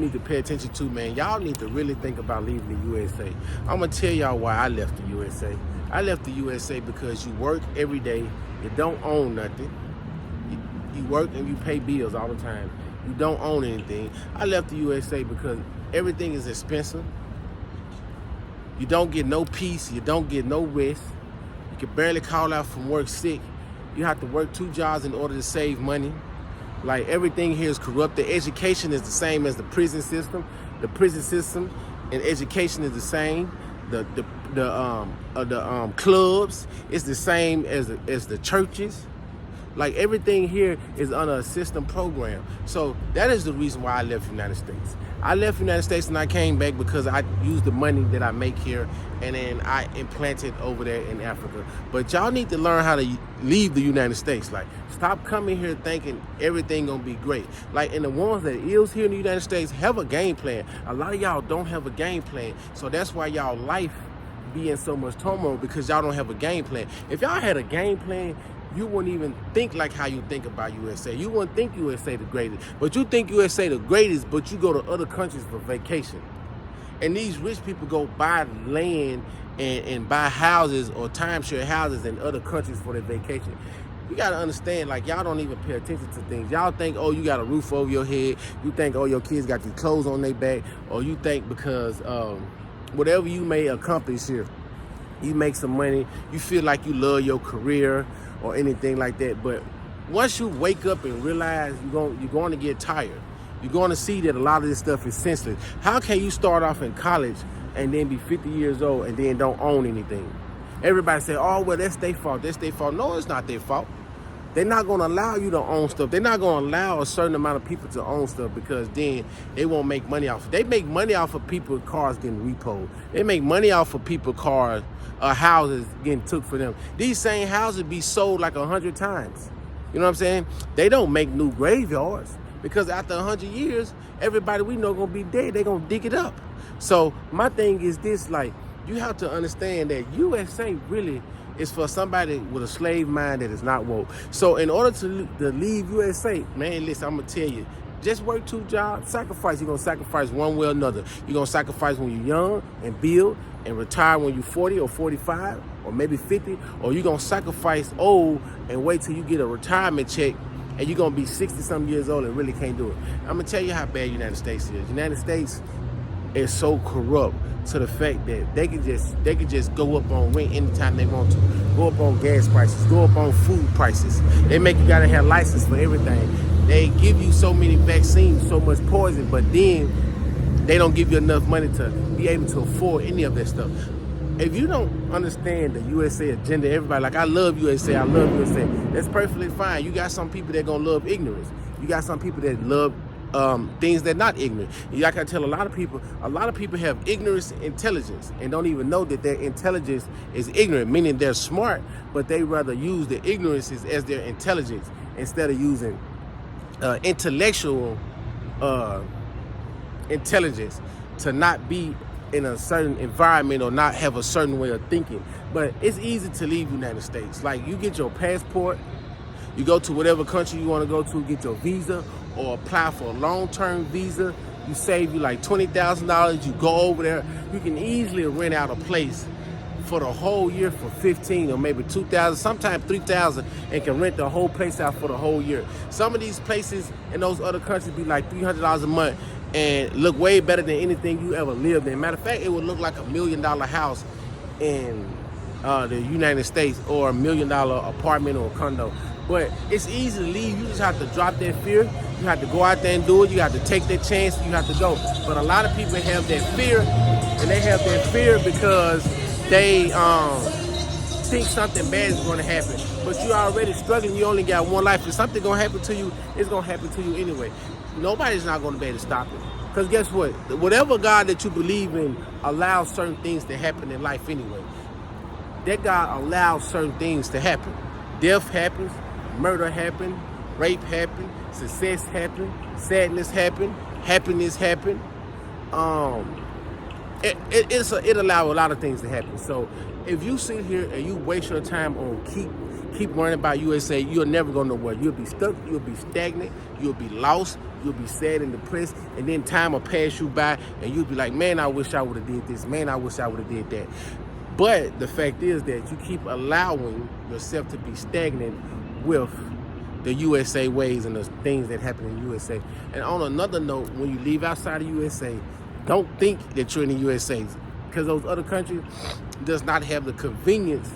Need to pay attention to, man. Y'all need to really think about leaving the USA. I'm gonna tell y'all why I left the USA. I left the USA because you work every day, you don't own nothing. You work and you pay bills all the time. You don't own anything. I left the USA because everything is expensive. You don't get no peace, you don't get no rest. You can barely call out from work sick. You have to work 2 jobs in order to save money. Like, everything here is corrupt. The education is the same as the prison system. The prison system and education is the same. The clubs is the same as the churches. Like, everything here is under a system program. So that is the reason why I left the United States. I left the United States and I came back because I used the money that I make here and then I implanted over there in Africa. But y'all need to learn how to leave the United States. Like, stop coming here thinking everything gonna be great. Like, and the ones that is here in the United States have a game plan. A lot of y'all don't have a game plan. So that's why y'all life be in so much turmoil, because y'all don't have a game plan. If y'all had a game plan, you wouldn't even think like how you think about USA. You wouldn't think USA the greatest. But you think USA the greatest, but you go to other countries for vacation. And these rich people go buy land and buy houses or timeshare houses in other countries for their vacation. You gotta understand, like, y'all don't even pay attention to things. Y'all think, oh, you got a roof over your head. You think, oh, your kids got these clothes on their back. Or you think because whatever you may accomplish here, you make some money, you feel like you love your career or anything like that. But once you wake up and realize you're going to get tired, you're going to see that a lot of this stuff is senseless. How can you start off in college and then be 50 years old and then don't own anything? Everybody say, oh, well, that's their fault. That's their fault. No, it's not their fault. They're not going to allow you to own stuff. They're not going to allow a certain amount of people to own stuff, because then they won't make money off it. They make money off of people's cars getting repoed. They make money off of people's cars, houses getting took for them. These same houses be sold like 100 times. You know what I'm saying? They don't make new graveyards, because after 100 years, everybody we know gonna be dead. They gonna dig it up. So my thing is this, like, you have to understand that USA really is for somebody with a slave mind that is not woke. So in order to leave USA, man, listen, I'm gonna tell you, just work 2 jobs, sacrifice. You're gonna sacrifice one way or another. You're gonna sacrifice when you're young and build and retire when you're 40 or 45 or maybe 50, or you're gonna sacrifice old and wait till you get a retirement check and you're gonna be 60-something years old and really can't do it. I'm gonna tell you how bad United States is. United States is so corrupt to the fact that they can just go up on rent anytime they want to, go up on gas prices, go up on food prices. They make you gotta have license for everything. They give you so many vaccines, so much poison, but then they don't give you enough money to be able to afford any of that stuff. If you don't understand the USA agenda, everybody, like, I love USA, I love USA. That's perfectly fine. You got some people that gonna love ignorance. You got some people that love things that not ignorant. Like I tell a lot of people have ignorance intelligence and don't even know that their intelligence is ignorant, meaning they're smart, but they rather use the ignorances as their intelligence instead of using intellectual intelligence to not be in a certain environment or not have a certain way of thinking. But it's easy to leave the United States. Like, you get your passport, you go to whatever country you want to go to, get your visa, or apply for a long-term visa. You save you like $20,000. You go over there. You can easily rent out a place for the whole year for $15,000 or maybe $2,000, sometimes $3,000, and can rent the whole place out for the whole year. Some of these places in those other countries be like $300 a month and look way better than anything you ever lived in. Matter of fact, it would look like $1 million house in the United States, or $1 million apartment or condo. But it's easy to leave. You just have to drop that fear. You have to go out there and do it. You have to take that chance. You have to go. But a lot of people have that fear, and they have that fear because they think something bad is going to happen. But you're already struggling. You only got one life. If something going to happen to you, it's going to happen to you anyway. Nobody's not going to be able to stop it. Because guess what? Whatever God that you believe in allows certain things to happen in life anyway. That God allows certain things to happen. Death happens. Murder happen, rape happen, success happen, sadness happen, happiness happen. it allows a lot of things to happen. So if you sit here and you waste your time on keep worrying about USA, you're never gonna know where. You'll be stuck, you'll be stagnant, you'll be lost, you'll be sad and depressed, and then time will pass you by and you'll be like, man, I wish I would have did this, man, I wish I would have did that. But the fact is that you keep allowing yourself to be stagnant with the USA ways and the things that happen in USA. And on another note, when you leave outside of USA, don't think that you're in the USA, because those other countries does not have the convenience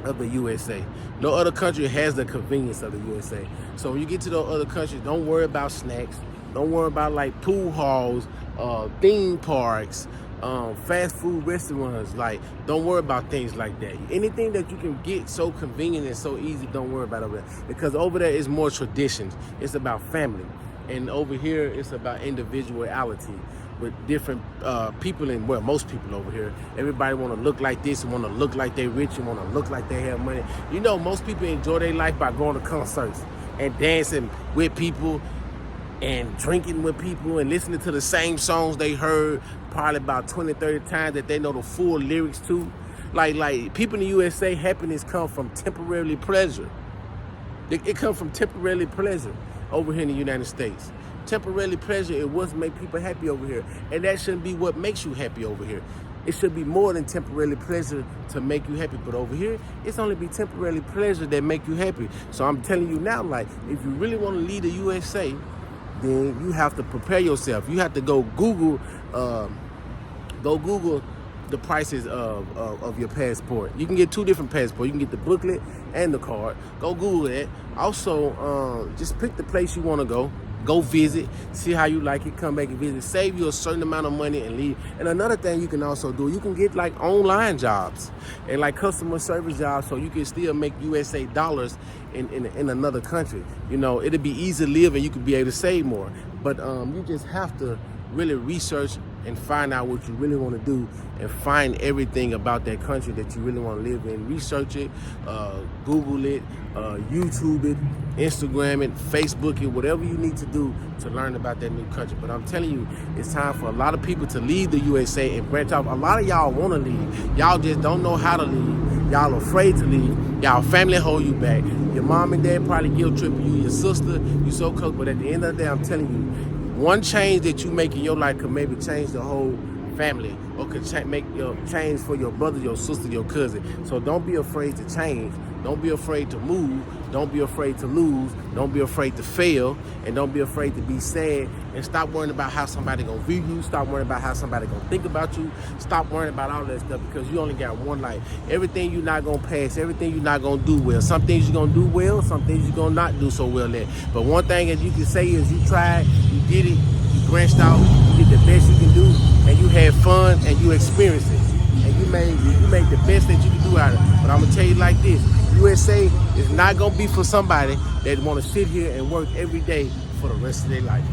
of the USA. No other country has the convenience of the USA. So when you get to those other countries, don't worry about snacks. Don't worry about like pool halls, theme parks, fast food restaurants. Like, don't worry about things like that. Anything that you can get so convenient and so easy, don't worry about over there. Because over there is more traditions. It's about family. And over here, it's about individuality with different people, and well, most people over here, everybody want to look like this and want to look like they rich and want to look like they have money. You know, most people enjoy their life by going to concerts and dancing with people and drinking with people and listening to the same songs they heard probably about 20, 30 times that they know the full lyrics to. Like people in the USA, happiness comes from temporary pleasure. It comes from temporary pleasure over here in the United States. Temporary pleasure is what makes people happy over here. And that shouldn't be what makes you happy over here. It should be more than temporary pleasure to make you happy. But over here, it's only be temporary pleasure that make you happy. So I'm telling you now, like, if you really want to leave the USA, then you have to prepare yourself. You have to go Google the prices of your passport. You can get two different passports. You can get the booklet and the card. Go Google that. Also, just pick the place you want to go. Go visit, see how you like it, come back and visit, save you a certain amount of money and leave. And another thing you can also do, you can get like online jobs and like customer service jobs, so you can still make USA dollars in another country. You know, it'll be easy to live and you can be able to save more. But you just have to really research and find out what you really want to do and find everything about that country that you really want to live in. Research it, Google it, YouTube it, Instagram it, Facebook it, whatever you need to do to learn about that new country. But I'm telling you, it's time for a lot of people to leave the USA and branch off. A lot of y'all want to leave. Y'all just don't know how to leave. Y'all afraid to leave. Y'all family hold you back. Your mom and dad probably guilt tripping you. Your sister, you so close. But at the end of the day, I'm telling you, one change that you make in your life could maybe change the whole family, or could make your change for your brother, your sister, your cousin. So don't be afraid to change. Don't be afraid to move. Don't be afraid to lose. Don't be afraid to fail. And don't be afraid to be sad. And stop worrying about how somebody gonna view you. Stop worrying about how somebody gonna think about you. Stop worrying about all that stuff, because you only got one life. Everything you're not gonna pass, everything you're not gonna do well. Some things you're gonna do well, some things you're gonna not do so well at. But one thing that you can say is you tried, you did it, you branched out, you did the best you can do, and you had fun and you experienced it. And you made the best that you can do out of it. But I'm gonna tell you like this, USA is not gonna be for somebody that wanna sit here and work every day for the rest of their life.